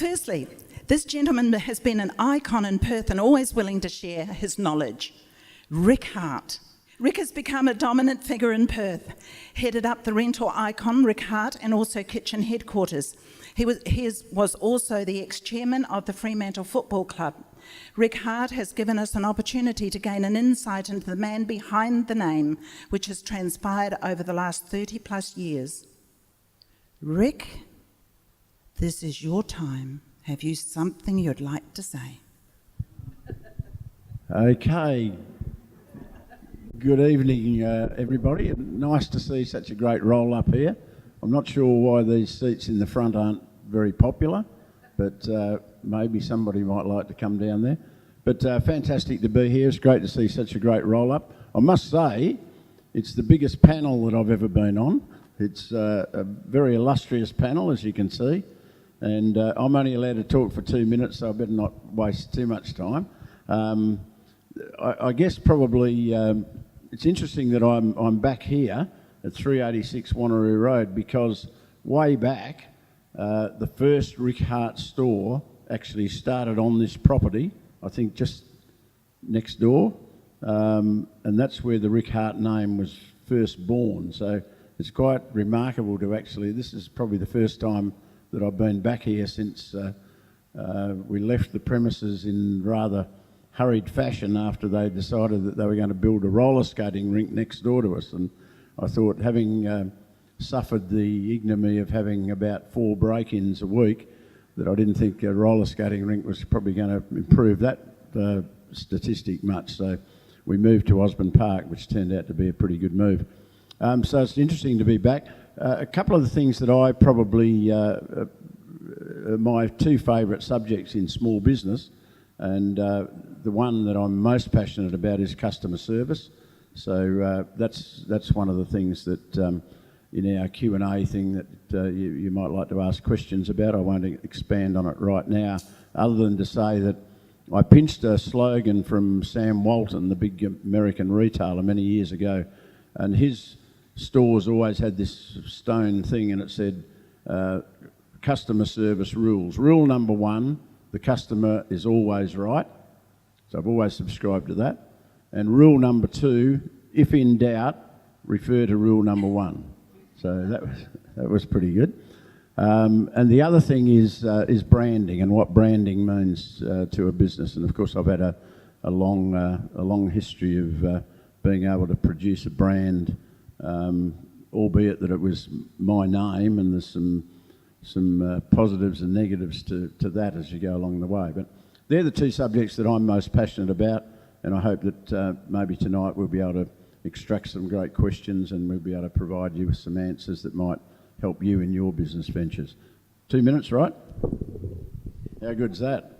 Firstly, this gentleman has been an icon in Perth and always willing to share his knowledge. Rick Hart. Rick has become a dominant figure in Perth, headed up the rental icon Rick Hart and also kitchen headquarters. He was also the ex-chairman of the Fremantle Football Club. Rick Hart has given us an opportunity to gain an insight into the man behind the name, which has transpired over the last 30 plus years. Rick, this is your time. Have you something you'd like to say? Okay. Good evening, everybody. Nice to see such a great roll up here. I'm not sure why these seats in the front aren't very popular, but maybe somebody might like to come down there. But fantastic to be here. It's great to see such a great roll up. I must say, it's the biggest panel that I've ever been on. It's a very illustrious panel, as you can see. And I'm only allowed to talk for 2 minutes, so I better not waste too much time. I guess probably it's interesting that I'm back here at 386 Wanneroo Road because way back, the first Rick Hart store actually started on this property, I think just next door, and that's where the Rick Hart name was first born. So it's quite remarkable to actually, this is probably the first time that I've been back here since we left the premises in rather hurried fashion after they decided that they were going to build a roller skating rink next door to us. And I thought, having suffered the ignominy of having about 4 break-ins a week, that I didn't think a roller skating rink was probably going to improve that statistic much. So we moved to Osborne Park, which turned out to be a pretty good move. So it's interesting to be back. A couple of the things that I probably, my 2 favourite subjects in small business, and the one that I'm most passionate about is customer service. So that's one of the things that in our Q&A thing that you might like to ask questions about. I won't expand on it right now, other than to say that I pinched a slogan from Sam Walton, the big American retailer, many years ago, and his stores always had this stone thing and it said, customer service rules. Rule number 1, the customer is always right. So I've always subscribed to that. And rule number 2, if in doubt, refer to rule number 1. So that was pretty good. And the other thing is branding and what branding means to a business. And of course, I've had a long history of being able to produce a brand, albeit that it was my name, and there's some positives and negatives to that as you go along the way. But they're the 2 subjects that I'm most passionate about, and I hope that maybe tonight we'll be able to extract some great questions and we'll be able to provide you with some answers that might help you in your business ventures. 2 minutes, right? How good's that?